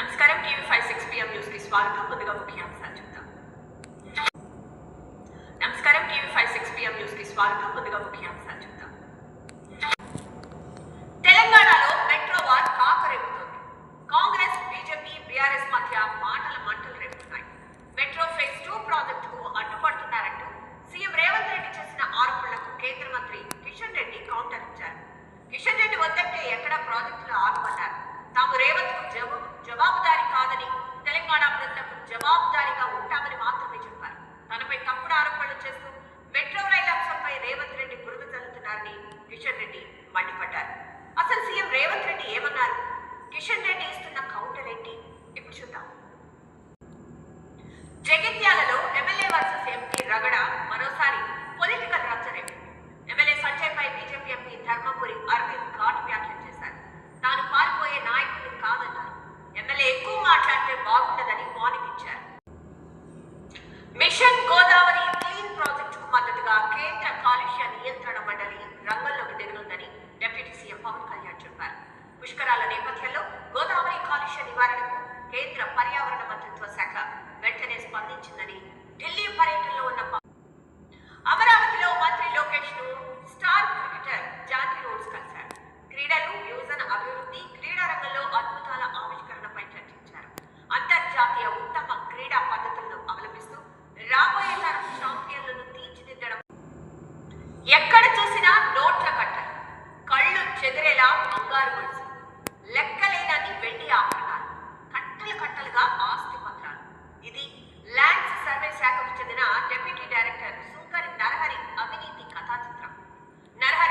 నమస్కారం TV 56 PM news కి స్వాగతం. ముందుగా ముఖ్యాంశాలు చూద్దాం. నమస్కారం టీవీ 56 PM న్యూస్ కి స్వాగతం. ముందుగా ముఖ్యాంశాలు చూద్దాం. తెలంగాణలో మెట్రో వార్ కాకరేపుతోంది. కాంగ్రెస్, బీజేపీ, బీఆర్ఎస్ మధ్య మాటల మంటలు రేపుతున్నాయి. మెట్రో ఫేజ్ 2 ప్రాజెక్టుకు అడ్డుపడుతున్నారంటూ సీఎం రేవంత్ రెడ్డి చేసిన ఆరోపణలకు కేంద్ర మంత్రి కిషన్ రెడ్డి కౌంటర్ ఇచ్చారు. కిషన్ రెడ్డి వద్దంటే ఎక్కడ ప్రాజెక్టులు ఆగమన్నారు. తాము రేవంత్ కు జవాబుదారీ కాదని, తెలంగాణ ప్రజలకు జవాబుదారీగా ఉంటామని మాత్రమే చెప్పారు. తనపై తప్పుడు ఆరోపణలు చేస్తూ మెట్రో రైలు అంశంపై రేవంత్ రెడ్డి బురద చల్లుతున్నారని కిషన్ రెడ్డి మండిపడ్డారు. అసలు సీఎం రేవంత్ రెడ్డి ఏమన్నారు? కిషన్ రెడ్డి ఇస్తున్న కౌంటర్ ఏంటి? ఇప్పుడు చూద్దాం. జగిత్యాలలో ఎమ్మెల్యే వర్సెస్ ఎంపీ రగడ మరోసారి పొలిటికల్ రచ్చరేపు. ఎమ్మెల్యే సంజయ్ పై బీజేపీ ఎంపీ ధర్మపురి అరవింద్ ఘాటు వ్యాఖ్యలు చేశారు. తాను పారిపోయే నాయకుడిని కాదన్నారు. ఎమ్మెల్యే ఎక్కువ మాట్లాడితే బాగుండదని వార్నింగ్ ఇచ్చారు. మిషన్ గోదావరి క్లీన్ ప్రాజెక్టుకు మద్దతుగా కేంద్ర కాలుష్య నియంత్రణ మండలి రంగంలోకి దిగనుందని డిప్యూటీ సీఎం పవన్ కళ్యాణ్ చెప్పారు. పుష్కరాల నేపథ్యంలో గోదావరి కాలుష్య నివారణకు కేంద్ర పర్యావరణ మంత్రిత్వ శాఖ వెంటనే స్పందించిందని ఢిల్లీ పర్యటనలో ఉన్న అమరావతిలో మంత్రి లోకేష్ ను స్టార్ క్రికెటర్ జాకీ రోడ్స్ కలిశారు. క్రీడలు, యువజన అభివృద్ధి, క్రీడా రంగంలో అద్భుతాల ఆవిష్కరణపై చర్చించారు. అంతర్జాతీయ ఉత్తమ క్రీడా పద్ధతులను అవలంబిస్తూ రాబోయే తరం ఛాంపియన్లను తీర్చిదిద్దడం. ఎక్కడ చూసినా నోట్ల కట్టలు, కళ్ళు చెదిరేలా బంగారు గొలుసు, లెక్కలేనని వెండి ఆభరణాలు, కట్టలు కట్టలుగా ఆస్తి పత్రాలు. ఇది ల్యాండ్స్ సర్వే శాఖకు చెందిన డిప్యూటీ డైరెక్టర్ సుంకరి నరహరి అవినీతి కథా చిత్రం. నరహరి